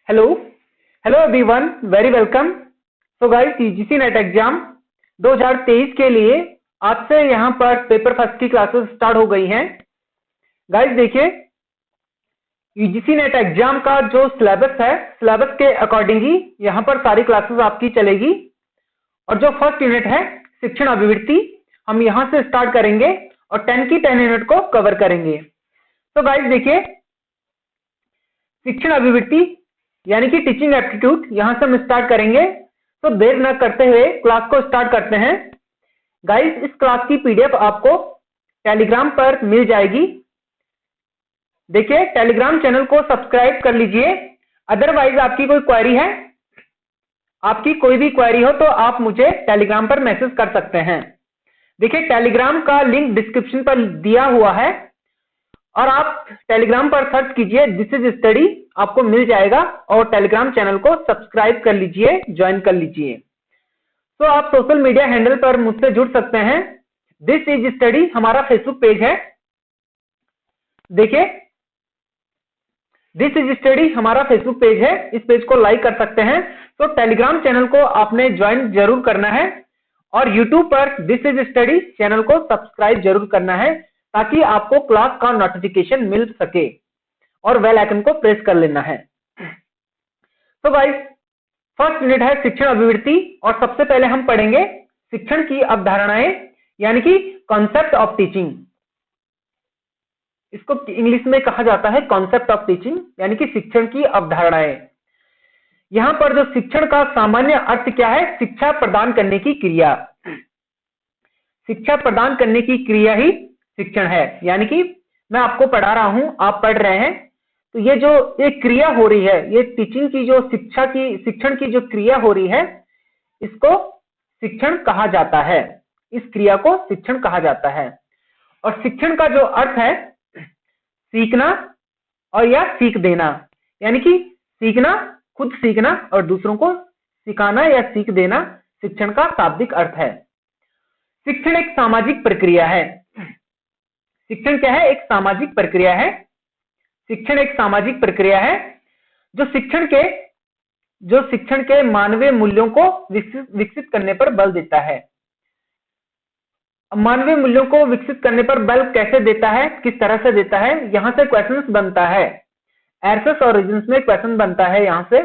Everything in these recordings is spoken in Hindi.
Hello hello everyone, very welcome. So guys, UGC net exam 2023 के लिए आज से यहाँ पर पेपर फर्स्ट की क्लासेस स्टार्ट हो गई हैं। गाइस देखिए, यूजीसी नेट एग्जाम का जो सिलेबस है, सिलेबस के अकॉर्डिंग ही यहाँ पर सारी क्लासेस आपकी चलेगी। और जो फर्स्ट यूनिट है शिक्षण अभिवृत्ति, हम यहाँ से स्टार्ट करेंगे और 10 की 10 यूनिट को कवर करेंगे। तो गाइस देखिए, शिक्षण अभिवृत्ति यानी कि टीचिंग एप्टीट्यूड यहां से हम स्टार्ट करेंगे। तो देर न करते हुए क्लास को स्टार्ट करते हैं। गाइस, इस क्लास की पीडीएफ आपको टेलीग्राम पर मिल जाएगी। देखिए, टेलीग्राम चैनल को सब्सक्राइब कर लीजिए। अदरवाइज आपकी कोई क्वेरी है, आपकी कोई भी क्वेरी हो तो आप मुझे टेलीग्राम पर मैसेज कर सकते हैं। देखिए, टेलीग्राम का लिंक डिस्क्रिप्शन पर दिया हुआ है और आप टेलीग्राम पर सर्च कीजिए दिस इज स्टडी, आपको मिल जाएगा। और टेलीग्राम चैनल को सब्सक्राइब कर लीजिए, ज्वाइन कर लीजिए। तो आप सोशल मीडिया हैंडल पर मुझसे जुड़ सकते हैं। दिस इज स्टडी हमारा फेसबुक पेज है। देखिए, दिस इज स्टडी हमारा फेसबुक पेज है, इस पेज को लाइक कर सकते हैं। तो टेलीग्राम चैनल को आपने ज्वाइन जरूर करना है और यूट्यूब पर दिस इज स्टडी चैनल को सब्सक्राइब जरूर करना है ताकि आपको क्लास का नोटिफिकेशन मिल सके, और बेल आइकन को प्रेस कर लेना है। तो गाइस, फर्स्ट यूनिट है शिक्षण अभिवृत्ति और सबसे पहले हम पढ़ेंगे शिक्षण की अवधारणाएं यानी कि कॉन्सेप्ट ऑफ टीचिंग। इसको इंग्लिश में कहा जाता है कॉन्सेप्ट ऑफ टीचिंग यानी कि शिक्षण की अवधारणाएं। यहां पर जो शिक्षण का सामान्य अर्थ क्या है? शिक्षा प्रदान करने की क्रिया। शिक्षा प्रदान करने की क्रिया ही शिक्षण है। यानी कि मैं आपको पढ़ा रहा हूं, आप पढ़ रहे हैं, तो ये जो एक क्रिया हो रही है, ये टीचिंग की जो शिक्षण की जो क्रिया हो रही है, इसको शिक्षण कहा जाता है। इस क्रिया को शिक्षण कहा जाता है। और शिक्षण का जो अर्थ है सीखना और या सीख देना, यानी कि सीखना, खुद सीखना और दूसरों को सिखाना या सीख देना शिक्षण का शाब्दिक अर्थ है। शिक्षण एक सामाजिक प्रक्रिया है। शिक्षण क्या है? एक सामाजिक प्रक्रिया है। शिक्षण एक सामाजिक प्रक्रिया है जो शिक्षण के मानवीय मूल्यों को विकसित करने पर बल देता है। मानवीय मूल्यों को विकसित करने पर बल कैसे देता है, किस तरह से देता है? यहां से क्वेश्चंस बनता है। एरर्स और रीजंस में क्वेश्चन बनता है। यहां से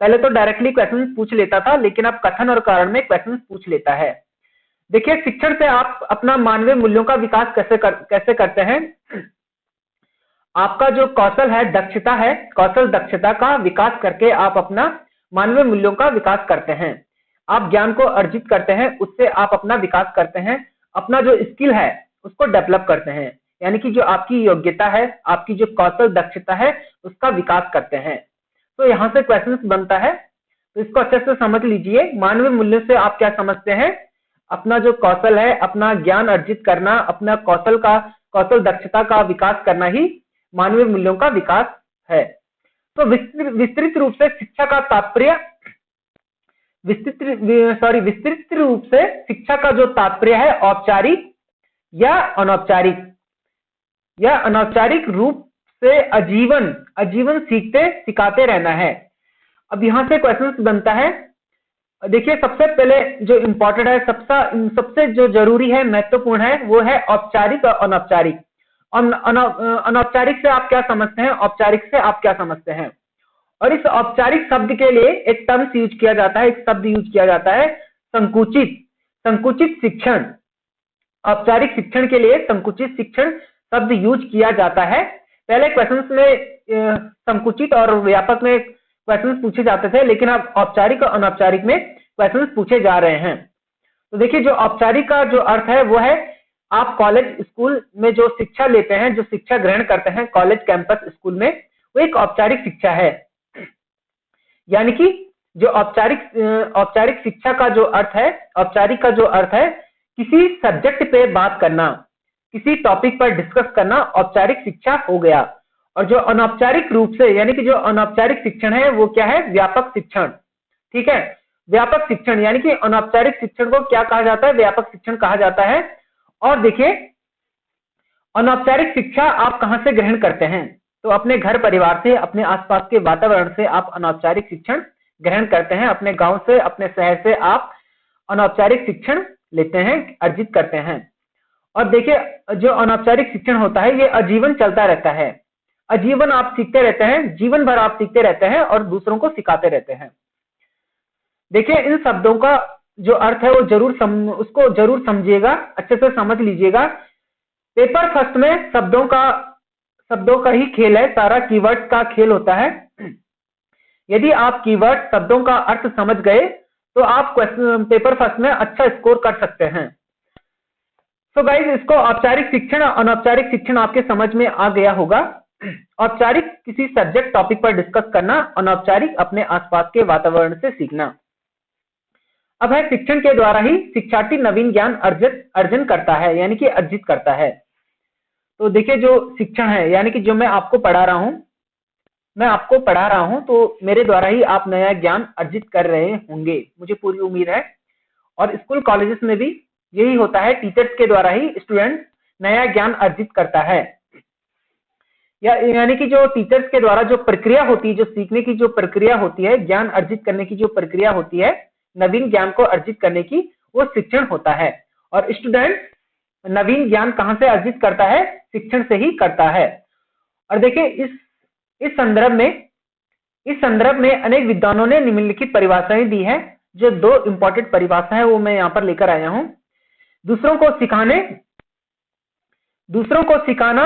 पहले तो डायरेक्टली क्वेश्चन पूछ लेता था, लेकिन अब कथन और कारण में क्वेश्चन पूछ लेता है। देखिए, शिक्षण से आप अपना मानवीय मूल्यों का विकास कैसे करते हैं? आपका जो कौशल है, दक्षता है, कौशल दक्षता का विकास करके आप अपना मानवीय मूल्यों का विकास करते हैं। आप ज्ञान को अर्जित करते हैं, उससे आप अपना विकास करते हैं। अपना जो स्किल है उसको डेवलप करते हैं, यानी कि जो आपकी योग्यता है, आपकी जो कौशल दक्षता है, उसका विकास करते हैं। तो यहाँ से क्वेश्चन बनता है, तो इसको अच्छे से समझ लीजिए। मानवीय मूल्यों से आप क्या समझते हैं? अपना जो कौशल है, अपना ज्ञान अर्जित करना, अपना कौशल दक्षता का विकास करना ही मानवीय मूल्यों का विकास है। तो विस्तृत रूप से शिक्षा का तात्पर्य, विस्तृत रूप से शिक्षा का जो तात्पर्य है औपचारिक या अनौपचारिक रूप से आजीवन सीखते सिखाते रहना है। अब यहां से क्वेश्चन बनता है। देखिए, सबसे पहले जो इंपॉर्टेंट है, सबसे जो जरूरी है, महत्वपूर्ण है, वो है औपचारिक और अनौपचारिक। अनौपचारिक से आप क्या समझते हैं, औपचारिक से आप क्या समझते हैं? और इस औपचारिक शब्द के लिए एक टर्म्स यूज किया जाता है, एक शब्द यूज किया जाता है, संकुचित शिक्षण। औपचारिक शिक्षण के लिए संकुचित शिक्षण शब्द यूज किया जाता है। पहले क्वेश्चंस में संकुचित और व्यापक में क्वेश्चंस पूछे जाते थे, लेकिन अब औपचारिक और अनौपचारिक में क्वेश्चंस पूछे जा रहे हैं। तो देखिए, जो औपचारिक का जो अर्थ है वो है आप कॉलेज स्कूल में जो शिक्षा लेते हैं, जो शिक्षा ग्रहण करते हैं कॉलेज कैंपस स्कूल में, वो एक औपचारिक शिक्षा है। यानी कि जो औपचारिक शिक्षा का जो अर्थ है, औपचारिक का जो अर्थ है किसी सब्जेक्ट पे बात करना, किसी टॉपिक पर डिस्कस करना, औपचारिक शिक्षा हो गया। और जो अनौपचारिक रूप से, यानी कि जो अनौपचारिक शिक्षण है, वो क्या है? व्यापक शिक्षण। ठीक है, व्यापक शिक्षण, यानी कि अनौपचारिक शिक्षण को क्या कहा जाता है? व्यापक शिक्षण कहा जाता है। और देखिए, अनौपचारिक शिक्षा आप कहां से ग्रहण करते हैं? तो अपने घर परिवार से, अपने आसपास के वातावरण से आप अनौपचारिक शिक्षण ग्रहण करते हैं। अपने गांव से, अपने शहर से आप अनौपचारिक शिक्षण लेते हैं, अर्जित करते हैं। और देखिए, जो अनौपचारिक शिक्षण होता है ये आजीवन चलता रहता है। आजीवन आप सीखते रहते हैं, जीवन भर आप सीखते रहते हैं और दूसरों को सिखाते रहते हैं। देखिए, इन शब्दों का जो अर्थ है वो उसको जरूर समझिएगा, अच्छे से समझ लीजिएगा। पेपर फर्स्ट में शब्दों का ही खेल है, सारा कीवर्ड का खेल होता है। यदि आप कीवर्ड शब्दों का अर्थ समझ गए तो आप पेपर फर्स्ट में अच्छा स्कोर कर सकते हैं। सो गाइस, इसको औपचारिक शिक्षण और अनौपचारिक शिक्षण आपके समझ में आ गया होगा। औपचारिक किसी सब्जेक्ट टॉपिक पर डिस्कस करना, अनौपचारिक अपने आसपास के वातावरण से सीखना। अब है शिक्षण के द्वारा ही शिक्षार्थी नवीन ज्ञान अर्जन करता है, यानी कि अर्जित करता है। तो देखिए, जो शिक्षण है यानी कि जो मैं आपको पढ़ा रहा हूं, तो मेरे द्वारा ही आप नया ज्ञान अर्जित कर रहे होंगे, मुझे पूरी उम्मीद है। और स्कूल कॉलेजेस में भी यही होता है, टीचर्स के द्वारा ही स्टूडेंट नया ज्ञान अर्जित करता है। यानी कि जो टीचर्स के द्वारा जो प्रक्रिया होती है, जो सीखने की जो प्रक्रिया होती है, ज्ञान अर्जित करने की जो प्रक्रिया होती है, नवीन ज्ञान को अर्जित करने की, वो शिक्षण होता है। और स्टूडेंट नवीन ज्ञान कहां से अर्जित करता है? शिक्षण से ही करता है। और देखिए, इस संदर्भ में अनेक विद्वानों ने निम्नलिखित परिभाषाएं दी है। जो 2 इंपॉर्टेंट परिभाषा है वो मैं यहाँ पर लेकर आया हूं। दूसरों को सिखाना,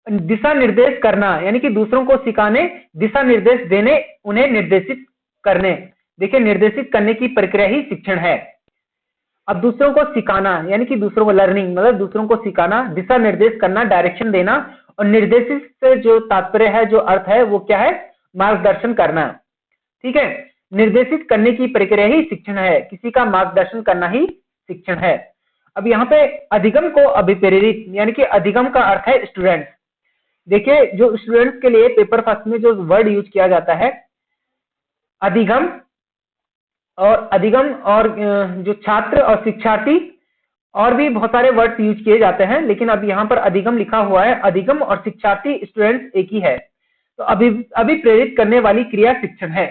दिशा निर्देश करना, यानी कि दूसरों को सिखाने, दिशा निर्देश देने, उन्हें निर्देशित करने। देखिए, निर्देशित करने की प्रक्रिया ही शिक्षण है। अब दूसरों को सिखाना यानी कि दूसरों को लर्निंग, मतलब दूसरों को सिखाना, दिशा निर्देश करना, डायरेक्शन देना, और निर्देशित से जो तात्पर्य है, जो अर्थ है, वो क्या है? मार्गदर्शन करना। ठीक है, निर्देशित करने की प्रक्रिया ही शिक्षण है, किसी का मार्गदर्शन करना ही शिक्षण है। अब यहाँ पे अधिगम को अभिप्रेरित, यानी कि अधिगम का अर्थ है स्टूडेंट। देखिए, जो स्टूडेंट्स के लिए पेपर फर्स्ट में जो वर्ड यूज किया जाता है, अधिगम और जो छात्र और शिक्षार्थी, और भी बहुत सारे वर्ड्स यूज किए जाते हैं, लेकिन अब यहाँ पर अधिगम लिखा हुआ है। अधिगम और शिक्षार्थी, स्टूडेंट्स एक ही है। तो अभिप्रेरित करने वाली क्रिया शिक्षण है,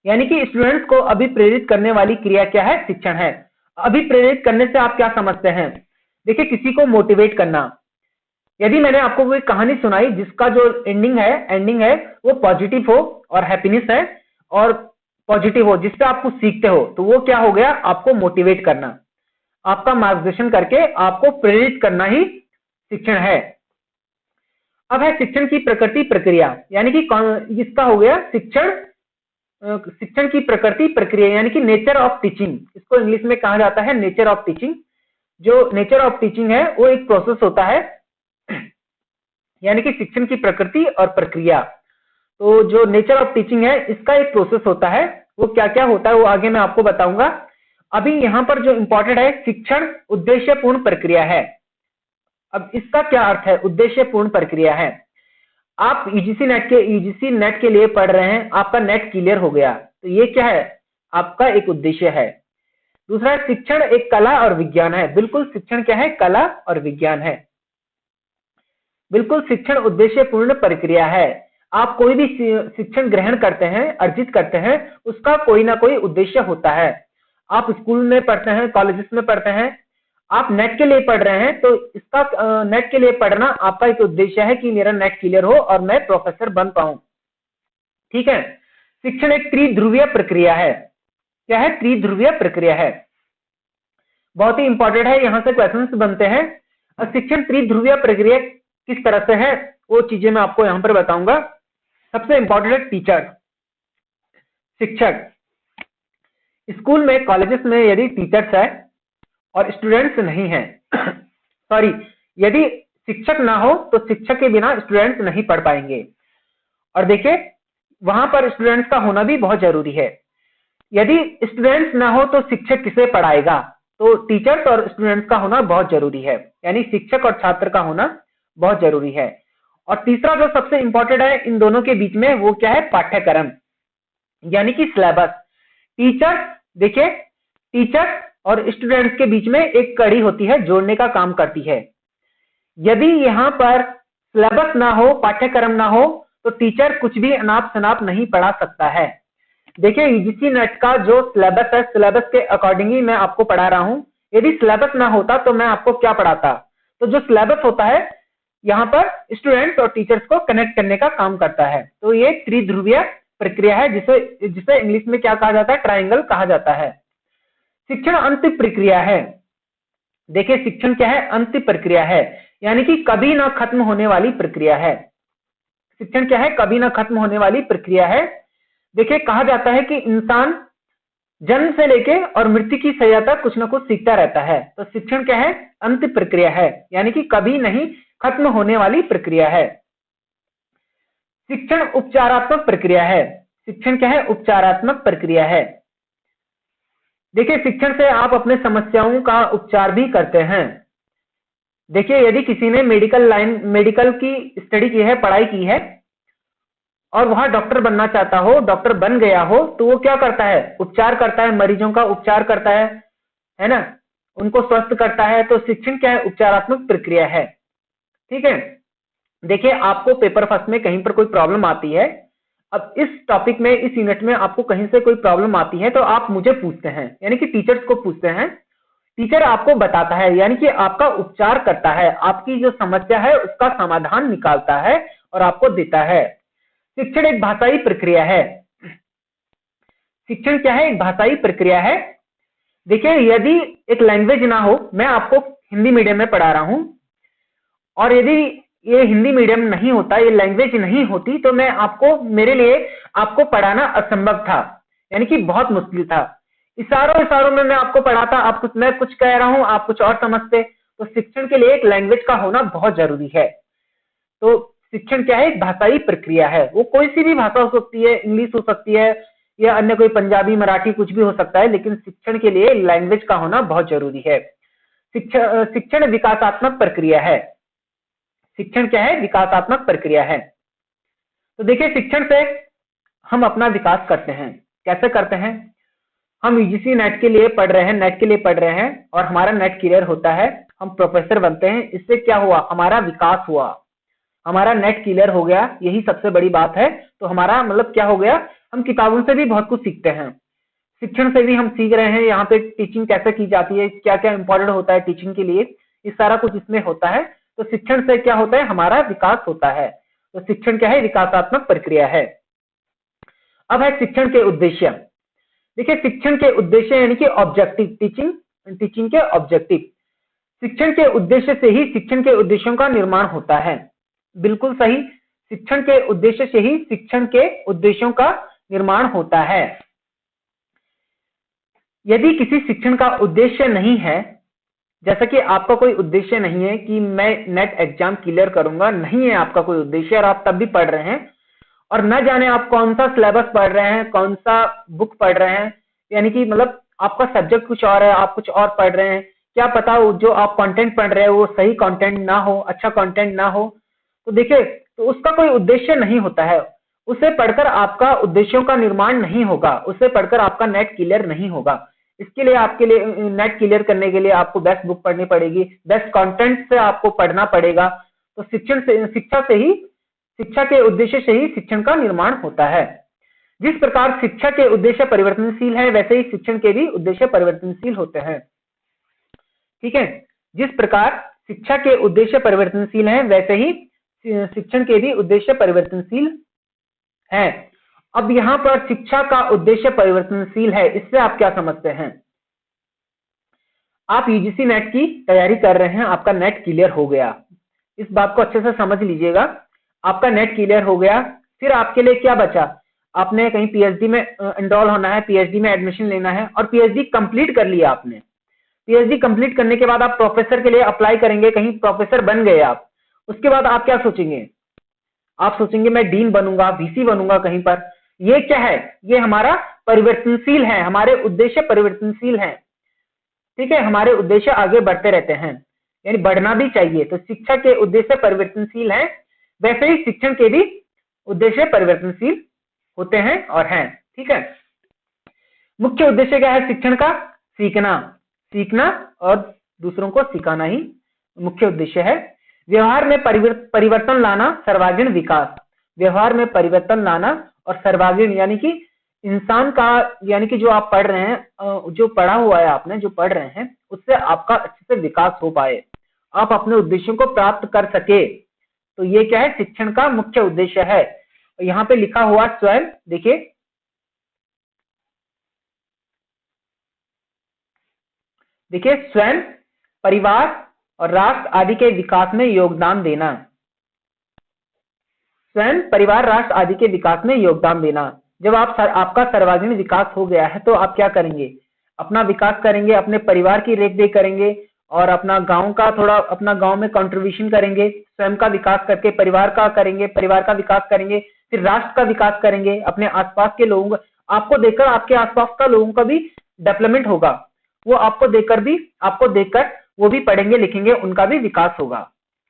यानी कि स्टूडेंट्स को अभिप्रेरित करने वाली क्रिया क्या है? शिक्षण है। अभिप्रेरित करने से आप क्या समझते हैं? देखिए, किसी को मोटिवेट करना। यदि मैंने आपको कोई कहानी सुनाई जिसका जो एंडिंग है वो पॉजिटिव हो और हैप्पीनेस है और पॉजिटिव हो, जिससे आप कुछ सीखते हो, तो वो क्या हो गया? आपको मोटिवेट करना, आपका मार्गदर्शन करके आपको प्रेरित करना ही शिक्षण है। अब है शिक्षण की प्रकृति प्रक्रिया, यानी कि इसका हो गया शिक्षण की प्रकृति प्रक्रिया, यानी कि नेचर ऑफ टीचिंग। इसको इंग्लिश में कहा जाता है नेचर ऑफ टीचिंग। जो नेचर ऑफ टीचिंग है वो एक प्रोसेस होता है, यानी कि शिक्षण की प्रकृति और प्रक्रिया। तो जो नेचर ऑफ टीचिंग है, इसका एक प्रोसेस होता है। वो क्या क्या होता है वो आगे मैं आपको बताऊंगा। अभी यहाँ पर जो इंपॉर्टेंट है, शिक्षण उद्देश्यपूर्ण प्रक्रिया है। अब इसका क्या अर्थ है? उद्देश्यपूर्ण प्रक्रिया है। आप यूजीसी नेट के लिए पढ़ रहे हैं, आपका नेट क्लियर हो गया, तो ये क्या है? आपका एक उद्देश्य है। दूसरा, शिक्षण एक कला और विज्ञान है। बिल्कुल, शिक्षण क्या है? कला और विज्ञान है। बिल्कुल, शिक्षण उद्देश्यपूर्ण प्रक्रिया है। आप कोई भी शिक्षण ग्रहण करते हैं, अर्जित करते हैं, उसका कोई ना कोई उद्देश्य होता है। आप स्कूल में पढ़ते हैं, कॉलेजेस में पढ़ते हैं, आप नेट के लिए पढ़ रहे हैं, तो इसका नेट के लिए पढ़ना आपका एक उद्देश्य है कि मेरा नेट क्लियर हो और मैं प्रोफेसर बन पाऊं। ठीक है, शिक्षण एक त्रिध्रुवीय प्रक्रिया है। क्या है? त्रिध्रुवीय प्रक्रिया है। बहुत ही इंपॉर्टेंट है, यहां से क्वेश्चंस बनते हैं। शिक्षण त्रिध्रुवीय प्रक्रिया किस तरह से है, वो चीजें मैं आपको यहां पर बताऊंगा। सबसे इंपॉर्टेंट है टीचर, शिक्षक। स्कूल में, कॉलेजेस में यदि टीचर्स है और स्टूडेंट्स नहीं है सॉरी, यदि शिक्षक ना हो तो शिक्षक के बिना स्टूडेंट्स नहीं पढ़ पाएंगे। और देखिए, वहां पर स्टूडेंट्स का होना भी बहुत जरूरी है। यदि स्टूडेंट्स ना हो तो शिक्षक किसे पढ़ाएगा? तो टीचर्स और स्टूडेंट्स का होना बहुत जरूरी है, यानी शिक्षक और छात्र का होना बहुत जरूरी है। और तीसरा जो सबसे इंपॉर्टेंट है इन दोनों के बीच में, वो क्या है? पाठ्यक्रम, यानी कि सिलेबस। टीचर्स, देखिए, टीचर्स और स्टूडेंट्स के बीच में एक कड़ी होती है, जोड़ने का काम करती है। यदि यहाँ पर सिलेबस ना हो, पाठ्यक्रम ना हो, तो टीचर कुछ भी अनाप शनाप नहीं पढ़ा सकता है। देखिए यूजीसी नेट का जो सिलेबस है, सिलेबस के अकॉर्डिंग ही मैं आपको पढ़ा रहा हूं। यदि सिलेबस ना होता तो मैं आपको क्या पढ़ाता। तो जो सिलेबस होता है यहाँ पर स्टूडेंट्स और टीचर्स को कनेक्ट करने का काम करता है। तो ये त्रिध्रुवीय प्रक्रिया है, जिसे जिसे इंग्लिश में क्या कहा जाता है, ट्राइंगल कहा जाता है। शिक्षण अंतिम प्रक्रिया है। देखिए शिक्षण क्या है, अंतिम प्रक्रिया है, यानी कि कभी ना खत्म होने वाली प्रक्रिया है। शिक्षण क्या है, कभी ना खत्म होने वाली प्रक्रिया है। देखिए कहा जाता है कि इंसान जन्म से लेके और मृत्यु की सैया तक कुछ ना कुछ सीखता रहता है। तो शिक्षण क्या है, अंतिम प्रक्रिया है, यानी कि कभी नहीं खत्म होने वाली प्रक्रिया है। शिक्षण उपचारात्मक प्रक्रिया है। शिक्षण क्या है, उपचारात्मक प्रक्रिया है। देखिए शिक्षण से आप अपने समस्याओं का उपचार भी करते हैं। देखिए यदि किसी ने मेडिकल की स्टडी की है, पढ़ाई की है और वह डॉक्टर बनना चाहता हो, डॉक्टर बन गया हो, तो वो क्या करता है, उपचार करता है, मरीजों का उपचार करता है ना, उनको स्वस्थ करता है। तो शिक्षण क्या है, उपचारात्मक प्रक्रिया है। ठीक है। देखिए आपको पेपर फर्स्ट में कहीं पर कोई प्रॉब्लम आती है, अब इस टॉपिक में, इस यूनिट में आपको कहीं से कोई प्रॉब्लम आती है तो आप मुझे पूछते हैं, यानी कि टीचर्स को पूछते हैं। टीचर आपको बताता है, यानी कि आपका उपचार करता है, आपकी जो समस्या है उसका समाधान निकालता है और आपको देता है। शिक्षण एक भाषाई प्रक्रिया है। शिक्षण क्या है, एक भाषाई प्रक्रिया है। देखिए यदि एक लैंग्वेज ना हो, मैं आपको हिंदी मीडियम में पढ़ा रहा हूं और यदि ये हिंदी मीडियम नहीं होता, ये लैंग्वेज नहीं होती, तो मेरे लिए आपको पढ़ाना असंभव था, यानी कि बहुत मुश्किल था। इशारों में मैं आपको पढ़ाता, मैं कुछ कह रहा हूं, आप कुछ और समझते। तो शिक्षण के लिए एक लैंग्वेज का होना बहुत जरूरी है। तो शिक्षण क्या है, एक भाषाई प्रक्रिया है। वो कोई सी भी भाषा हो सकती है, इंग्लिश हो सकती है या अन्य कोई पंजाबी, मराठी, कुछ भी हो सकता है, लेकिन शिक्षण के लिए लैंग्वेज का होना बहुत जरूरी है। शिक्षण विकासात्मक प्रक्रिया है। शिक्षण क्या है, विकासात्मक प्रक्रिया है। तो देखिए शिक्षण से हम अपना विकास करते हैं। कैसे करते हैं, हम यूजीसी नेट के लिए पढ़ रहे हैं, नेट के लिए पढ़ रहे हैं और हमारा नेट क्लियर होता है, हम प्रोफेसर बनते हैं। इससे क्या हुआ, हमारा विकास हुआ, हमारा नेट क्लियर हो गया, यही सबसे बड़ी बात है। तो हमारा मतलब क्या हो गया, हम किताबों से भी बहुत कुछ सीखते हैं, शिक्षण से भी हम सीख रहे हैं। यहाँ पे टीचिंग कैसे की जाती है, क्या क्या इंपॉर्टेंट होता है टीचिंग के लिए, इस सारा कुछ इसमें होता है। तो शिक्षण से क्या होता है, हमारा विकास होता है। तो शिक्षण क्या है, विकासात्मक प्रक्रिया है। अब है शिक्षण के उद्देश्य। देखिए शिक्षण के उद्देश्य यानी कि ऑब्जेक्टिव, टीचिंग के ऑब्जेक्टिव। शिक्षण के उद्देश्य से ही शिक्षण के उद्देश्यों का निर्माण होता है। बिल्कुल सही, शिक्षण के उद्देश्य से ही शिक्षण के उद्देश्यों का निर्माण होता है। यदि किसी शिक्षण का उद्देश्य नहीं है, जैसा कि आपका कोई उद्देश्य नहीं है कि मैं नेट एग्जाम क्लियर करूंगा, नहीं है आपका कोई उद्देश्य और आप तब भी पढ़ रहे हैं और न जाने आप कौन सा सिलेबस पढ़ रहे हैं, कौन सा बुक पढ़ रहे हैं, यानी कि मतलब आपका सब्जेक्ट कुछ और है, आप कुछ और पढ़ रहे हैं, क्या पता जो आप कंटेंट पढ़ रहे हैं वो सही कंटेंट ना हो, अच्छा कंटेंट ना हो। तो देखिए तो उसका कोई उद्देश्य नहीं होता है, उसे पढ़कर आपका उद्देश्यों का निर्माण नहीं होगा, उसे पढ़कर आपका नेट क्लियर नहीं होगा। इसके लिए आपके लिए नेट क्लियर करने के लिए आपको बेस्ट बुक पढ़नी पड़ेगी, बेस्ट कंटेंट से आपको पढ़ना पड़ेगा। तो शिक्षा के उद्देश्य से ही शिक्षण का निर्माण होता है। जिस प्रकार शिक्षा के उद्देश्य परिवर्तनशील है, वैसे ही शिक्षण के भी उद्देश्य परिवर्तनशील होते हैं। ठीक है, जिस प्रकार शिक्षा के उद्देश्य परिवर्तनशील है, वैसे ही शिक्षण के भी उद्देश्य परिवर्तनशील है। अब यहाँ पर शिक्षा का उद्देश्य परिवर्तनशील है, इससे आप क्या समझते हैं। आप यूजीसी नेट की तैयारी कर रहे हैं, आपका नेट क्लियर हो गया, इस बात को अच्छे से समझ लीजिएगा। आपका नेट क्लियर हो गया, फिर आपके लिए क्या बचा, आपने कहीं पीएचडी में एनरोल होना है, पीएचडी में एडमिशन लेना है और पीएचडी कंप्लीट कर लिया आपने। पीएचडी कंप्लीट करने के बाद आप प्रोफेसर के लिए अप्लाई करेंगे, कहीं प्रोफेसर बन गए आप, उसके बाद आप क्या सोचेंगे, आप सोचेंगे मैं डीन बनूंगा, वीसी बनूंगा कहीं पर। ये क्या है, ये हमारा परिवर्तनशील है, हमारे उद्देश्य परिवर्तनशील है। ठीक है, हमारे उद्देश्य आगे बढ़ते रहते हैं, यानी बढ़ना भी चाहिए। तो शिक्षा के उद्देश्य परिवर्तनशील है, वैसे ही शिक्षण के भी उद्देश्य परिवर्तनशील होते हैं और हैं। ठीक है, मुख्य उद्देश्य क्या है शिक्षण का, सीखना और दूसरों को सिखाना ही मुख्य उद्देश्य है। व्यवहार में परिवर्तन लाना, सर्वांगीण विकास। व्यवहार में परिवर्तन लाना और सर्वांगीण यानी कि इंसान का, यानी कि जो आप पढ़ रहे हैं, जो पढ़ा हुआ है आपने, जो पढ़ रहे हैं, उससे आपका अच्छे से विकास हो पाए, आप अपने उद्देश्यों को प्राप्त कर सके। तो ये क्या है, शिक्षण का मुख्य उद्देश्य है। यहाँ पे लिखा हुआ स्वयं, देखिए स्वयं, परिवार और राष्ट्र आदि के विकास में योगदान देना। स्वयं, परिवार, राष्ट्र आदि के विकास में योगदान देना। जब आपका सर्वांगीण विकास हो गया है तो आप क्या करेंगे, अपना विकास करेंगे, अपने परिवार की रेख देख करेंगे और अपना गांव का थोड़ा, अपना गांव में कंट्रीब्यूशन करेंगे, स्वयं का विकास करके परिवार का करेंगे, परिवार का विकास करेंगे, फिर राष्ट्र का विकास करेंगे, अपने आसपास के लोगों का, आपको देखकर आपके आसपास का लोगों का भी डेवलपमेंट होगा, वो आपको देखकर वो भी पढ़ेंगे लिखेंगे, उनका भी विकास होगा।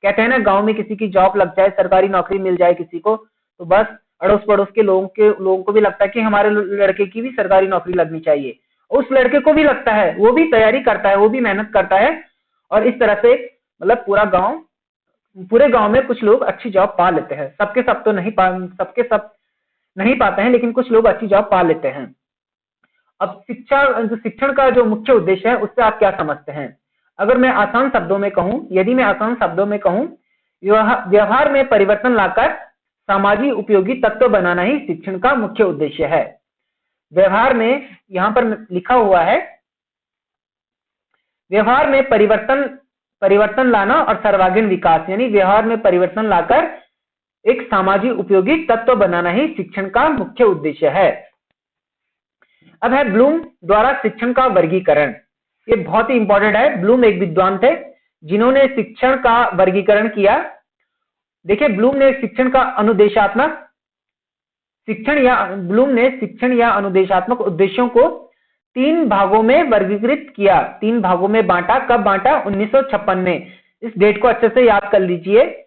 कहते हैं ना, गांव में किसी की जॉब लग जाए, सरकारी नौकरी मिल जाए किसी को, तो बस अड़ोस पड़ोस के लोगों को भी लगता है कि हमारे लड़के की भी सरकारी नौकरी लगनी चाहिए। उस लड़के को भी लगता है, वो भी तैयारी करता है, वो भी मेहनत करता है, और इस तरह से मतलब पूरे गांव में कुछ लोग अच्छी जॉब पा लेते हैं। सबके सब नहीं पाते हैं, लेकिन कुछ लोग अच्छी जॉब पा लेते हैं। अब शिक्षण का जो मुख्य उद्देश्य है, उससे आप क्या समझते हैं? अगर मैं आसान शब्दों में कहूं, व्यवहार में परिवर्तन लाकर सामाजिक उपयोगी तत्व बनाना ही शिक्षण का मुख्य उद्देश्य है। व्यवहार में, यहां पर लिखा हुआ है, व्यवहार में परिवर्तन लाना और सर्वांगीण विकास, यानी व्यवहार में परिवर्तन लाकर एक सामाजिक उपयोगी तत्व बनाना ही शिक्षण का मुख्य उद्देश्य है। अब है ब्लूम द्वारा शिक्षण का वर्गीकरण। ये बहुत ही इंपॉर्टेंट है। ब्लूम एक विद्वान थे जिन्होंने शिक्षण का वर्गीकरण किया। देखिए, ब्लूम ने शिक्षण या अनुदेशात्मक उद्देश्यों को 3 भागों में वर्गीकृत किया, 3 भागों में बांटा। कब बांटा? 1956 में। इस डेट को अच्छे से याद कर लीजिए।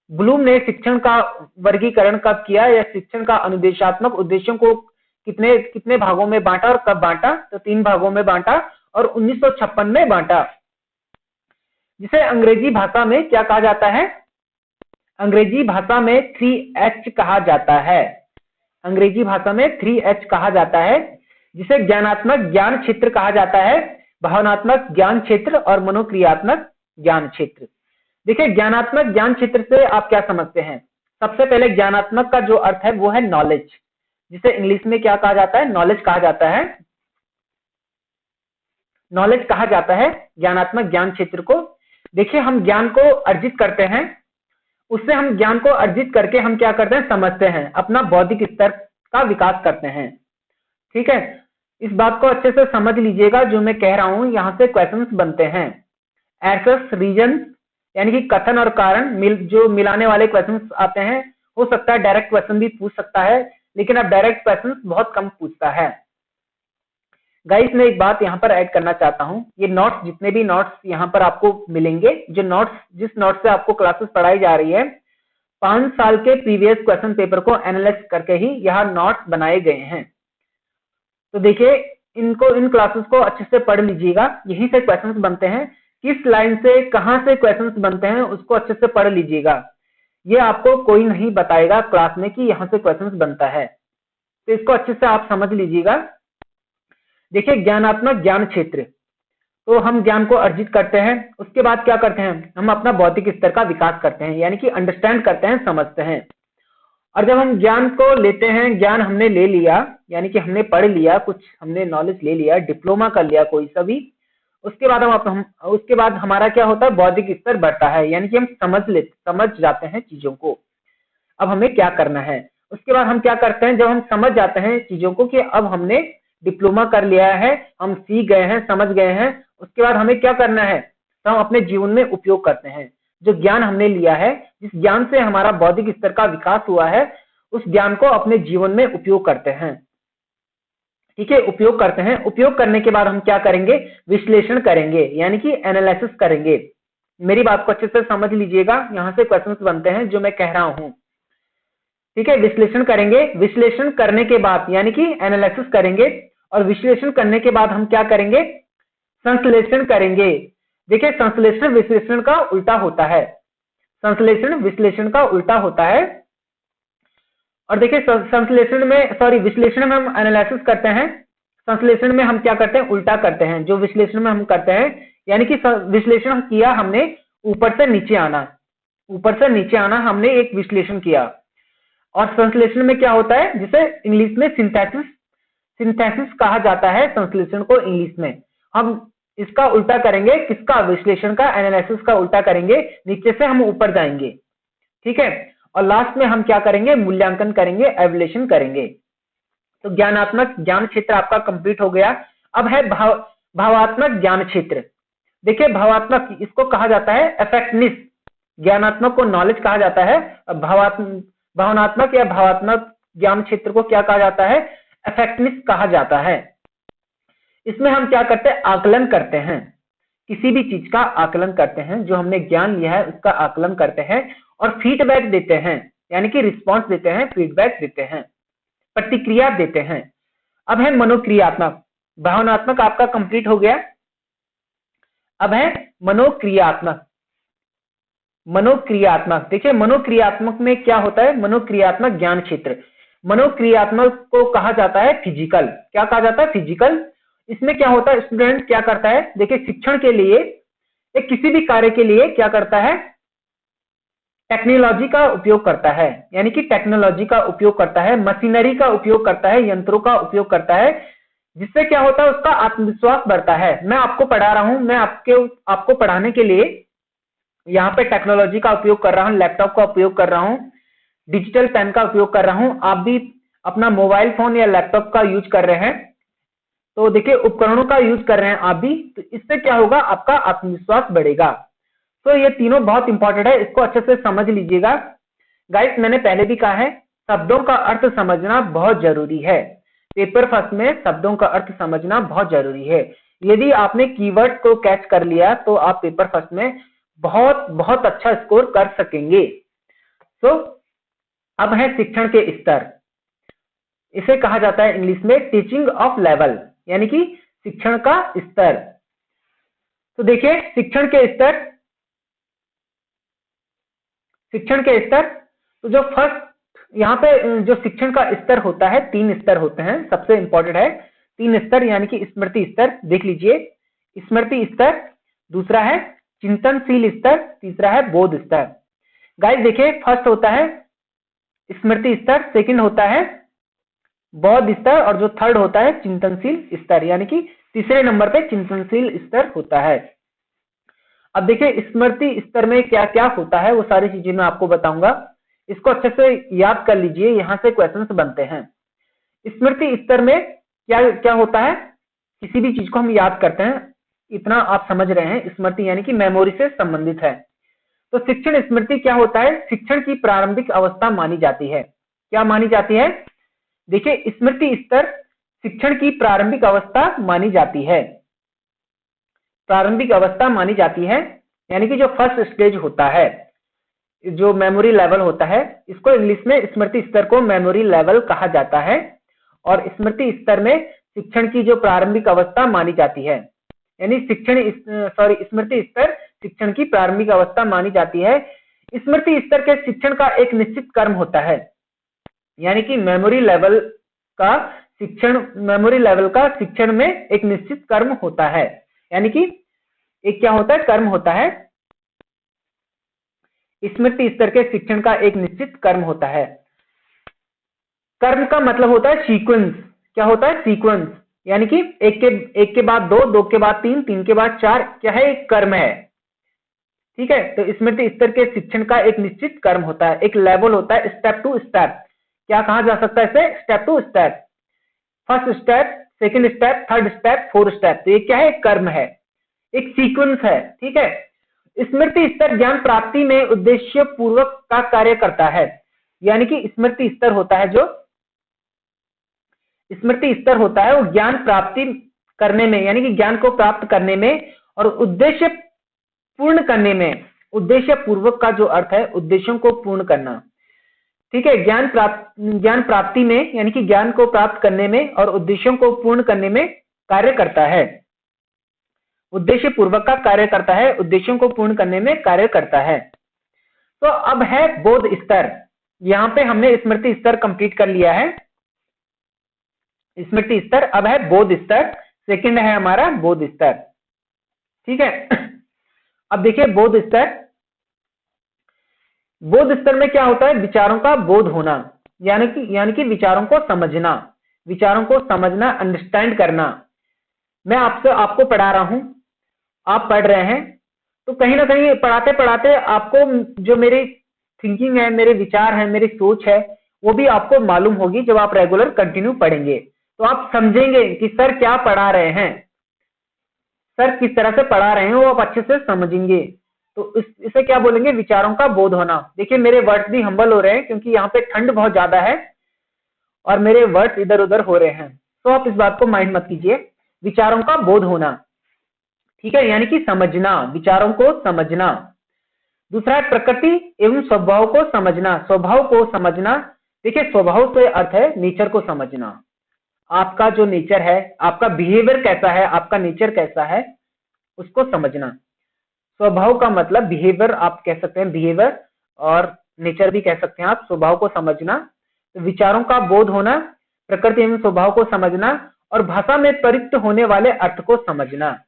ब्लूम ने शिक्षण का वर्गीकरण कब किया, या शिक्षण का अनुदेशात्मक उद्देश्यों को कितने भागों में बांटा और कब बांटा? तो 3 भागों में बांटा और 1956 में बांटा, जिसे अंग्रेजी भाषा में क्या कहा जाता है? अंग्रेजी भाषा में 3H कहा जाता है। अंग्रेजी भाषा में 3H कहा जाता है, जिसे ज्ञानात्मक ज्ञान क्षेत्र कहा जाता है, भावनात्मक ज्ञान क्षेत्र और मनोक्रियात्मक ज्ञान क्षेत्र। देखिए, ज्ञानात्मक ज्ञान क्षेत्र से आप क्या समझते हैं? सबसे पहले ज्ञानात्मक का जो अर्थ है वो है नॉलेज, जिसे इंग्लिश में क्या कहा जाता है? नॉलेज कहा जाता है। नॉलेज कहा जाता है ज्ञानात्मक ज्ञान क्षेत्र को। देखिए, हम ज्ञान को अर्जित करते हैं, उससे हम ज्ञान को अर्जित करके हम क्या करते हैं? समझते हैं, अपना बौद्धिक स्तर का विकास करते हैं। ठीक है, इस बात को अच्छे से समझ लीजिएगा जो मैं कह रहा हूं। यहां से क्वेश्चंस बनते हैं, एसएस रीजन यानी कि कथन और कारण जो मिलाने वाले क्वेश्चंस आते हैं। हो सकता है डायरेक्ट क्वेश्चन भी पूछ सकता है, लेकिन अब डायरेक्ट क्वेश्चंस बहुत कम पूछता है। गाइस, मैं एक बात यहाँ पर ऐड करना चाहता हूँ। ये नोट्स, जितने भी नोट्स यहाँ पर आपको मिलेंगे, जिस नोट्स से आपको क्लासेस पढ़ाई जा रही है, 5 साल के प्रीवियस क्वेश्चन पेपर को एनालाइज करके ही यह नोट्स बनाए गए हैं। तो देखिए, इन क्लासेस को अच्छे से पढ़ लीजिएगा, यहीं से क्वेश्चंस बनते हैं। किस लाइन से कहां से क्वेश्चंस बनते हैं उसको अच्छे से पढ़ लीजिएगा। ये आपको कोई नहीं बताएगा क्लास में कि यहाँ से क्वेश्चंस बनता है, तो इसको अच्छे से आप समझ लीजिएगा। देखिए, ज्ञानात्मक ज्ञान क्षेत्र, तो हम ज्ञान को अर्जित करते हैं, उसके बाद क्या करते हैं? हम अपना बौद्धिक स्तर का विकास करते हैं, यानी कि अंडरस्टैंड करते हैं, समझते हैं। और जब हम ज्ञान को लेते हैं, ज्ञान हमने ले लिया, यानी कि हमने पढ़ लिया, कुछ हमने नॉलेज ले लिया, डिप्लोमा कर लिया कोई सा भी, उसके बाद हमारा क्या होता है? बौद्धिक स्तर बढ़ता है, यानी कि हम समझ जाते हैं चीजों को। अब हमें क्या करना है? उसके बाद हम क्या करते हैं? जब हम समझ जाते हैं चीजों को कि अब हमने डिप्लोमा कर लिया है, हम सीख गए हैं, समझ गए हैं, उसके बाद हमें क्या करना है? तो हम अपने जीवन में उपयोग करते हैं। जो ज्ञान हमने लिया है, जिस ज्ञान से हमारा बौद्धिक स्तर का विकास हुआ है, उस ज्ञान को अपने जीवन में उपयोग करते हैं। ठीक है, उपयोग करते हैं। उपयोग करने के बाद हम क्या करेंगे? विश्लेषण करेंगे, यानी कि एनालिसिस करेंगे। मेरी बात को अच्छे से समझ लीजिएगा, यहां से क्वेश्चंस बनते हैं जो मैं कह रहा हूं। ठीक है, विश्लेषण करेंगे। विश्लेषण करने के बाद यानी कि एनालिसिस करेंगे, और विश्लेषण करने के बाद हम क्या करेंगे? संश्लेषण करेंगे। देखिए, संश्लेषण विश्लेषण का उल्टा होता है। संश्लेषण विश्लेषण का उल्टा होता है। और देखिए विश्लेषण में हम एनालिसिस करते हैं, संश्लेषण में हम क्या करते हैं, उल्टा करते हैं। जो विश्लेषण में हम करते हैं, यानी कि विश्लेषण किया हमने ऊपर से नीचे आना हमने एक विश्लेषण किया। और संश्लेषण में क्या होता है, जिसे इंग्लिश में सिंथेसिस कहा जाता है। संश्लेषण को इंग्लिश में हम इसका उल्टा करेंगे, किसका, विश्लेषण का, एनालिसिस का उल्टा करेंगे, नीचे से हम ऊपर जाएंगे, ठीक है। और लास्ट में हम क्या करेंगे, मूल्यांकन करेंगे, एवल्यूएशन करेंगे। तो ज्ञान क्षेत्र आपका कंप्लीट हो गया। अब है भावात्मक ज्ञान क्षेत्र। देखिए भावात्मक, इसको कहा जाता है अफेक्टनेस। ज्ञानात्मक को नॉलेज कहा जाता है, भावनात्मक या भावात्मक ज्ञान क्षेत्र को क्या कहा जाता है, अफेक्टनेस कहा जाता है। इसमें हम क्या करते हैं, आकलन करते हैं, किसी भी चीज का आकलन करते हैं, जो हमने ज्ञान लिया है उसका आकलन करते हैं और फीडबैक देते हैं, यानी कि रिस्पॉन्स देते हैं, फीडबैक देते हैं, प्रतिक्रिया देते हैं। अब है मनोक्रियात्मक। भावनात्मक आपका कंप्लीट हो गया। अब है मनोक्रियात्मक। देखिए मनोक्रियात्मक में क्या होता है, मनोक्रियात्मक ज्ञान क्षेत्र। मनोक्रियात्मक को कहा जाता है फिजिकल। क्या कहा जाता है, फिजिकल। इसमें क्या होता है, स्टूडेंट क्या करता है, देखिए शिक्षण के लिए, एक किसी भी कार्य के लिए क्या करता है, टेक्नोलॉजी का उपयोग करता है, यानी कि टेक्नोलॉजी का उपयोग करता है, मशीनरी का उपयोग करता है, यंत्रों का उपयोग करता है, जिससे क्या होता है, उसका आत्मविश्वास बढ़ता है। मैं आपको पढ़ा रहा हूं, मैं आपको पढ़ाने के लिए यहाँ पे टेक्नोलॉजी का उपयोग कर रहा हूँ, लैपटॉप का उपयोग कर रहा हूँ, डिजिटल पेन का उपयोग कर रहा हूँ, आप भी अपना मोबाइल फोन या लैपटॉप का यूज कर रहे हैं। तो देखिए उपकरणों का यूज कर रहे हैं आप भी, तो इससे क्या होगा, आपका आत्मविश्वास बढ़ेगा। तो ये तीनों बहुत इंपॉर्टेंट है, इसको अच्छे से समझ लीजिएगा। गाइस मैंने पहले भी कहा है, शब्दों का अर्थ समझना बहुत जरूरी है। पेपर फर्स्ट में शब्दों का अर्थ समझना बहुत जरूरी है। यदि आपने कीवर्ड को कैच कर लिया तो आप पेपर फर्स्ट में बहुत बहुत अच्छा स्कोर कर सकेंगे। तो अब है शिक्षण के स्तर। इसे कहा जाता है इंग्लिश में टीचिंग ऑफ लेवल, यानी कि शिक्षण का स्तर। तो देखिए शिक्षण के स्तर, तो जो फर्स्ट यहाँ पे जो शिक्षण का स्तर होता है, 3 स्तर होते हैं, सबसे इंपॉर्टेंट है 3 स्तर, यानी कि स्मृति स्तर। देख लीजिए, स्मृति स्तर, दूसरा है चिंतनशील स्तर, तीसरा है बोध स्तर। गाइस देखिए, फर्स्ट होता है स्मृति स्तर, सेकंड होता है बौद्ध स्तर, और जो थर्ड होता है चिंतनशील स्तर, यानी कि तीसरे नंबर पे चिंतनशील स्तर होता है। अब देखिए स्मृति स्तर में क्या क्या होता है, वो सारी चीजें मैं आपको बताऊंगा, इसको अच्छे से याद कर लीजिए, यहां से क्वेश्चंस बनते हैं। स्मृति स्तर में क्या क्या होता है, किसी भी चीज को हम याद करते हैं, इतना आप समझ रहे हैं। स्मृति यानी कि मेमोरी से संबंधित है। तो शिक्षण स्मृति क्या होता है, शिक्षण की प्रारंभिक अवस्था मानी जाती है। क्या मानी जाती है, देखिए स्मृति स्तर शिक्षण की प्रारंभिक अवस्था मानी जाती है। प्रारंभिक अवस्था मानी जाती है, यानी कि जो फर्स्ट स्टेज होता है, जो मेमोरी लेवल होता है, इसको इंग्लिश में स्मृति स्तर को मेमोरी लेवल कहा जाता है। और स्मृति स्तर में शिक्षण की जो प्रारंभिक अवस्था मानी जाती है, यानी स्मृति स्तर शिक्षण की प्रारंभिक अवस्था मानी जाती है। स्मृति स्तर के शिक्षण का एक निश्चित क्रम होता है, यानी कि मेमोरी लेवल का शिक्षण में एक निश्चित क्रम होता है, यानी कि एक क्या होता है, क्रम होता है। स्मृति स्तर के शिक्षण का एक निश्चित क्रम होता है। क्रम का मतलब होता है सीक्वेंस। क्या होता है, सीक्वेंस, यानी कि एक के बाद 2, 2 के बाद 3, 3 के बाद 4, क्या है, एक क्रम है, ठीक है। तो स्मृति स्तर के शिक्षण का एक निश्चित क्रम होता है, एक लेवल होता है, स्टेप टू स्टेप। क्या कहा जा सकता है इसे, step to step, first step, second step, third step, fourth step. तो ये क्या है, एक क्रम है, एक सीक्वेंस है, ठीक है। स्मृति स्तर ज्ञान प्राप्ति में उद्देश्य पूर्वक का कार्य करता है, यानी कि स्मृति स्तर होता है, जो स्मृति स्तर होता है, वो ज्ञान प्राप्ति करने में, यानी कि ज्ञान को प्राप्त करने में और उद्देश्य पूर्ण करने में, उद्देश्य पूर्वक का जो अर्थ है, उद्देश्यों को पूर्ण करना, ठीक है। ज्ञान प्राप्ति में, यानी कि ज्ञान को प्राप्त करने में और उद्देश्यों को पूर्ण करने में कार्य करता है। उद्देश्य पूर्वक का कार्य करता है, उद्देश्यों को पूर्ण करने में कार्य करता है। तो अब है बोध स्तर। यहाँ पे हमने स्मृति स्तर कंप्लीट कर लिया है, स्मृति स्तर। अब है बोध स्तर, सेकंड है हमारा बोध स्तर। ठीक है, अब देखिए बोध स्तर। बोध स्तर में क्या होता है, विचारों का बोध होना, यानी कि विचारों को समझना, विचारों को समझना, अंडरस्टैंड करना। मैं आपको पढ़ा रहा हूं, आप पढ़ रहे हैं, तो कहीं ना कहीं पढ़ाते पढ़ाते आपको जो मेरी थिंकिंग है, मेरे विचार है, मेरी सोच है, वो भी आपको मालूम होगी। जब आप रेगुलर कंटिन्यू पढ़ेंगे तो आप समझेंगे कि सर क्या पढ़ा रहे हैं, सर किस तरह से पढ़ा रहे हैं, वो आप अच्छे से समझेंगे। तो इसे क्या बोलेंगे, विचारों का बोध होना। देखिए मेरे वर्ड्स भी हम्बल हो रहे हैं क्योंकि यहाँ पे ठंड बहुत ज्यादा है और मेरे वर्ड्स इधर उधर हो रहे हैं, तो आप इस बात को माइंड मत कीजिए। विचारों का बोध होना, ठीक है, यानी कि समझना, विचारों को समझना। दूसरा है प्रकृति एवं स्वभाव को समझना, स्वभाव को समझना। देखिए स्वभाव से अर्थ है नेचर को समझना, आपका जो नेचर है, आपका बिहेवियर कैसा है, आपका नेचर कैसा है, उसको समझना। स्वभाव का मतलब बिहेवियर आप कह सकते हैं, बिहेवियर, और नेचर भी कह सकते हैं आप, स्वभाव को समझना। तो विचारों का बोध होना, प्रकृति एवं स्वभाव को समझना, और भाषा में प्रयुक्त होने वाले अर्थ को समझना,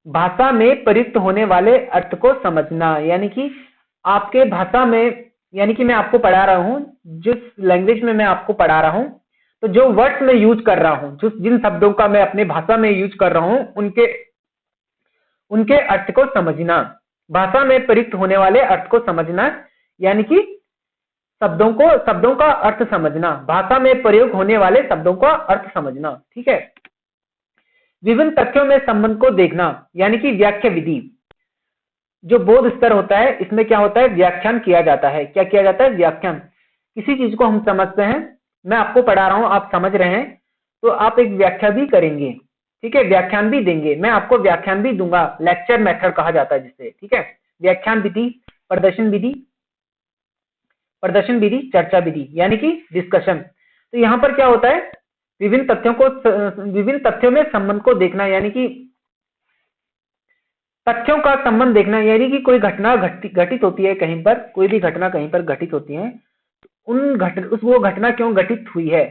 भाषा में प्रयुक्त होने वाले अर्थ को समझना। यानी कि आपके भाषा में, यानी कि मैं आपको पढ़ा रहा हूं, जिस लैंग्वेज में मैं आपको पढ़ा रहा हूं, तो जो वर्ड्स मैं यूज कर रहा हूं, जिन शब्दों का मैं अपने भाषा में यूज कर रहा हूं, उनके अर्थ को समझना, भाषा में प्रयुक्त होने वाले अर्थ को समझना, यानी कि शब्दों का अर्थ समझना, भाषा में प्रयोग होने वाले शब्दों का अर्थ समझना। ठीक है, विभिन्न तथ्यों में संबंध को देखना, यानी कि व्याख्या विधि। जो बोध स्तर होता है इसमें क्या होता है, व्याख्यान किया जाता है। क्या किया जाता है, व्याख्यान। किसी चीज को हम समझते हैं, मैं आपको पढ़ा रहा हूं, आप समझ रहे हैं, तो आप एक व्याख्या भी करेंगे। ठीक है, व्याख्यान भी देंगे, मैं आपको व्याख्यान भी दूंगा, लेक्चर मेथड कहा जाता है जिससे। ठीक है, व्याख्यान विधि, प्रदर्शन विधि, चर्चा विधि, यानी कि डिस्कशन। तो यहाँ पर क्या होता है, विभिन्न तथ्यों में संबंध को देखना, यानी कि तथ्यों का संबंध देखना, यानी कि कोई घटना घटित होती है कहीं पर, कोई भी घटना कहीं पर घटित होती है, वो घटना क्यों घटित हुई है,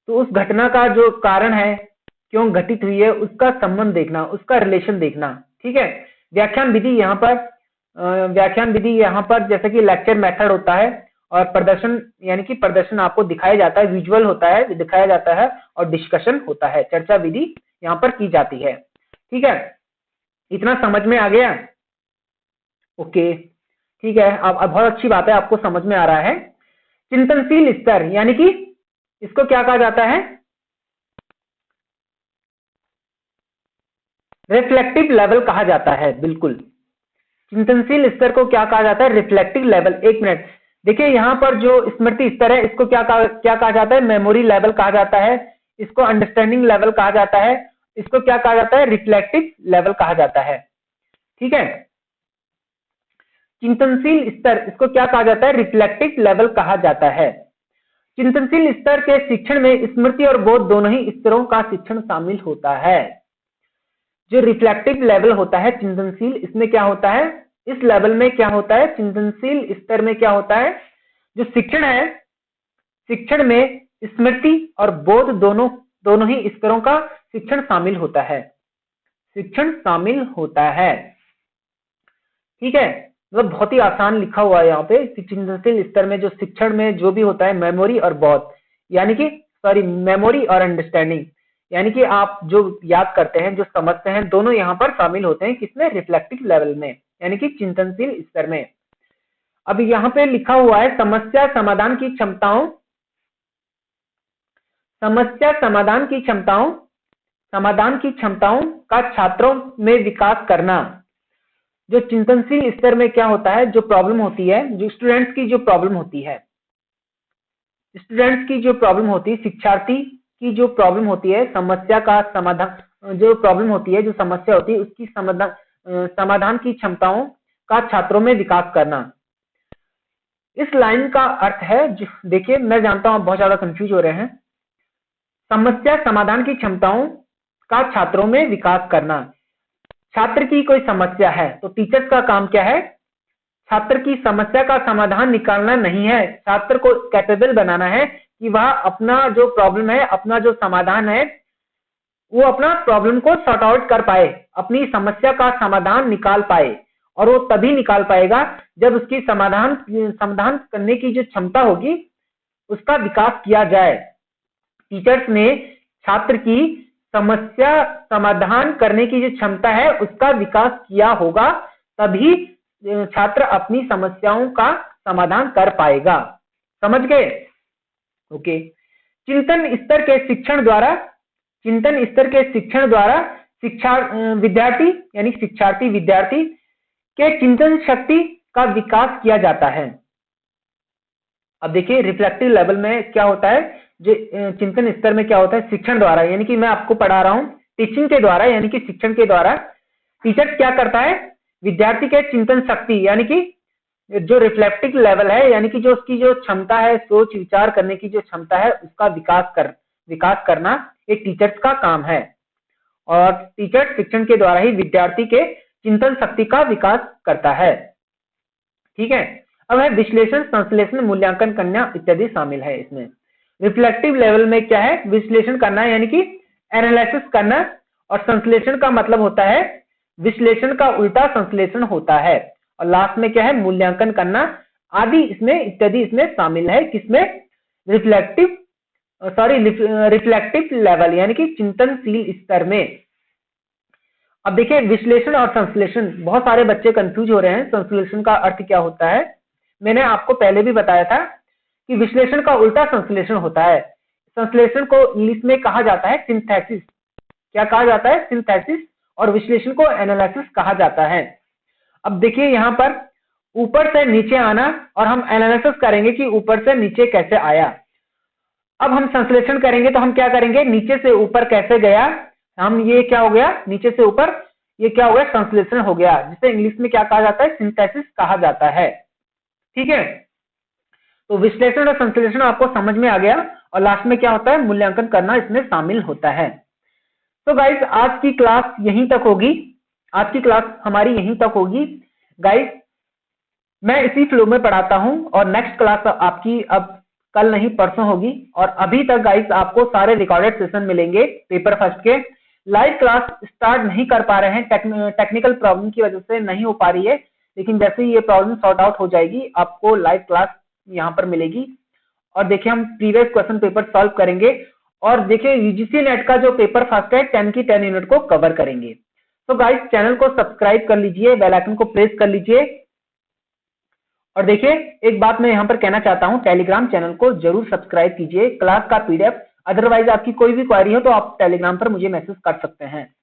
तो उस घटना का जो कारण है, क्यों घटित हुई है, उसका संबंध देखना, उसका रिलेशन देखना। ठीक है, व्याख्यान विधि यहाँ पर जैसे कि लेक्चर मेथड होता है, और प्रदर्शन, यानी कि प्रदर्शन आपको दिखाया जाता है, विजुअल होता है, दिखाया जाता है, और डिस्कशन होता है, चर्चा विधि यहाँ पर की जाती है। ठीक है, इतना समझ में आ गया? ओके, ठीक है, अब बहुत अच्छी बात है, आपको समझ में आ रहा है। चिंतनशील स्तर, यानी कि इसको क्या कहा जाता है, रिफ्लेक्टिव लेवल कहा जाता है। बिल्कुल, चिंतनशील स्तर को क्या कहा जाता है, रिफ्लेक्टिव लेवल। एक मिनट, देखिए यहाँ पर जो स्मृति स्तर है, इसको क्या कहा जाता है, मेमोरी लेवल कहा जाता है, इसको अंडरस्टैंडिंग लेवल कहा जाता है, इसको क्या कहा जाता है, रिफ्लेक्टिव लेवल कहा जाता है। ठीक है, चिंतनशील स्तर, इसको क्या कहा जाता है, रिफ्लेक्टिव लेवल कहा जाता है। चिंतनशील स्तर के शिक्षण में स्मृति और बोध दोनों ही स्तरों का शिक्षण शामिल होता है। जो रिफ्लेक्टिव लेवल होता है चिंतनशील, इसमें क्या होता है, इस लेवल में क्या होता है, चिंतनशील स्तर में क्या होता है, जो शिक्षण है, शिक्षण में स्मृति और बोध दोनों ही स्तरों का शिक्षण शामिल होता है, शिक्षण शामिल होता है। ठीक है, मतलब बहुत ही आसान लिखा हुआ है यहाँ पे। चिंतनशील स्तर में जो शिक्षण में जो भी होता है, मेमोरी और बोध, यानी कि मेमोरी और अंडरस्टैंडिंग, यानी कि आप जो याद करते हैं, जो समझते हैं, दोनों यहाँ पर शामिल होते हैं, किसमें, रिफ्लेक्टिव लेवल में, यानी कि चिंतनशील स्तर में। अब यहाँ पे लिखा हुआ है समस्या समाधान की क्षमताओं का छात्रों में विकास करना। जो चिंतनशील स्तर में क्या होता है, जो प्रॉब्लम होती है, जो स्टूडेंट्स की जो प्रॉब्लम होती है, शिक्षार्थी की जो प्रॉब्लम होती है, समस्या का समाधान, जो प्रॉब्लम होती है, जो समस्या होती है, उसकी समाधान की क्षमताओं का छात्रों में विकास करना। इस लाइन का अर्थ है, देखिए मैं जानता हूं आप बहुत ज्यादा कंफ्यूज हो रहे हैं। समस्या समाधान की क्षमताओं का छात्रों में विकास करना। छात्र की कोई समस्या है तो टीचर्स का काम क्या है, छात्र की समस्या का समाधान निकालना नहीं है, छात्र को कैपेबल बनाना है कि वह अपना जो प्रॉब्लम है, अपना जो समाधान है, वो अपना प्रॉब्लम को सॉर्ट आउट कर पाए, अपनी समस्या का समाधान निकाल पाए। और वो तभी निकाल पाएगा जब उसकी समाधान करने की जो क्षमता होगी उसका विकास किया जाए। टीचर्स ने छात्र की समस्या समाधान करने की जो क्षमता है उसका विकास किया होगा, तभी छात्र अपनी समस्याओं का समाधान कर पाएगा। समझ गए? ओके। चिंतन स्तर के शिक्षण द्वारा शिक्षार्थी विद्यार्थी के चिंतन शक्ति का विकास किया जाता है। अब देखिए रिफ्लेक्टिव लेवल में क्या होता है, जो चिंतन स्तर में क्या होता है, शिक्षण द्वारा, यानी कि मैं आपको पढ़ा रहा हूं टीचिंग के द्वारा, यानी कि शिक्षण के द्वारा टीचर क्या करता है, विद्यार्थी के चिंतन शक्ति यानी कि जो रिफ्लेक्टिव लेवल है, यानी कि जो उसकी जो क्षमता है, सोच विचार करने की जो क्षमता है, उसका विकास करना एक टीचर्स का काम है। और टीचर शिक्षण के द्वारा ही विद्यार्थी के चिंतन शक्ति का विकास करता है। ठीक है। अब है विश्लेषण, संश्लेषण, मूल्यांकन करना इत्यादि शामिल है इसमें। रिफ्लेक्टिव लेवल में क्या है, विश्लेषण करना यानी कि एनालिसिस करना, और संश्लेषण का मतलब होता है विश्लेषण का उल्टा संश्लेषण होता है, और लास्ट में क्या है, मूल्यांकन करना आदि इसमें इत्यादि इसमें शामिल है। किसमें? रिफ्लेक्टिव लेवल यानी कि चिंतनशील स्तर में। अब देखिए विश्लेषण और संश्लेषण, बहुत सारे बच्चे कंफ्यूज हो रहे हैं संश्लेषण का अर्थ क्या होता है। मैंने आपको पहले भी बताया था कि विश्लेषण का उल्टा संश्लेषण होता है। संश्लेषण को इंग्लिश में कहा जाता है सिंथेसिस। क्या कहा जाता है? सिंथेसिस। और विश्लेषण को एनालिसिस कहा जाता है। अब देखिए यहाँ पर ऊपर से नीचे आना, और हम एनालिसिस करेंगे कि ऊपर से नीचे कैसे आया। अब हम संश्लेषण करेंगे तो हम क्या करेंगे, नीचे से ऊपर कैसे गया, हम ये क्या हो गया, नीचे से ऊपर, ये क्या हो गया, संश्लेषण हो गया, जिसे इंग्लिश में क्या कहा जाता है, सिंथेसिस कहा जाता है। ठीक है। तो विश्लेषण और संश्लेषण आपको समझ में आ गया, और लास्ट में क्या होता है, मूल्यांकन करना इसमें शामिल होता है। तो गाइस आज की क्लास यहीं तक होगी, आज की क्लास हमारी यहीं तक होगी गाइस। मैं इसी फ्लो में पढ़ाता हूं, और नेक्स्ट क्लास आपकी अब कल नहीं परसों होगी। और अभी तक गाइस आपको सारे रिकॉर्डेड सेशन मिलेंगे पेपर फर्स्ट के। लाइव क्लास स्टार्ट नहीं कर पा रहे हैं, टेक्निकल प्रॉब्लम की वजह से नहीं हो पा रही है, लेकिन जैसे ही ये प्रॉब्लम सॉर्ट आउट हो जाएगी आपको लाइव क्लास यहाँ पर मिलेगी। और देखिए हम प्रीवियस क्वेश्चन पेपर सॉल्व करेंगे, और देखिए यूजीसी नेट का जो पेपर फर्स्ट है 10 की 10 यूनिट को कवर करेंगे। तो गाइस चैनल को सब्सक्राइब कर लीजिए, बेल आइकन को प्रेस कर लीजिए। और देखिए एक बात मैं यहाँ पर कहना चाहता हूँ, टेलीग्राम चैनल को जरूर सब्सक्राइब कीजिए, क्लास का पीडीएफ, अदरवाइज आपकी कोई भी क्वेरी हो तो आप टेलीग्राम पर मुझे मैसेज कर सकते हैं,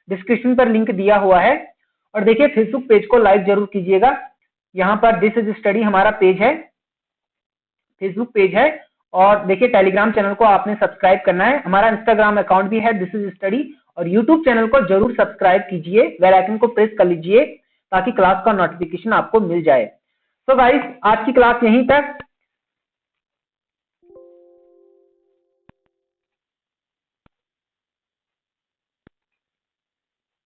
डिस्क्रिप्शन पर लिंक दिया हुआ है। और देखिए फेसबुक पेज को लाइक जरूर कीजिएगा, यहाँ पर दिस इज स्टडी हमारा पेज है, फेसबुक पेज है। और देखिए टेलीग्राम चैनल को आपने सब्सक्राइब करना है, हमारा इंस्टाग्राम अकाउंट भी है दिस इज स्टडी। और यूट्यूब चैनल को जरूर सब्सक्राइब कीजिए, बेल आइकन को प्रेस कर लीजिए ताकि क्लास का नोटिफिकेशन आपको मिल जाए। तो गाइस आज की क्लास यहीं तक।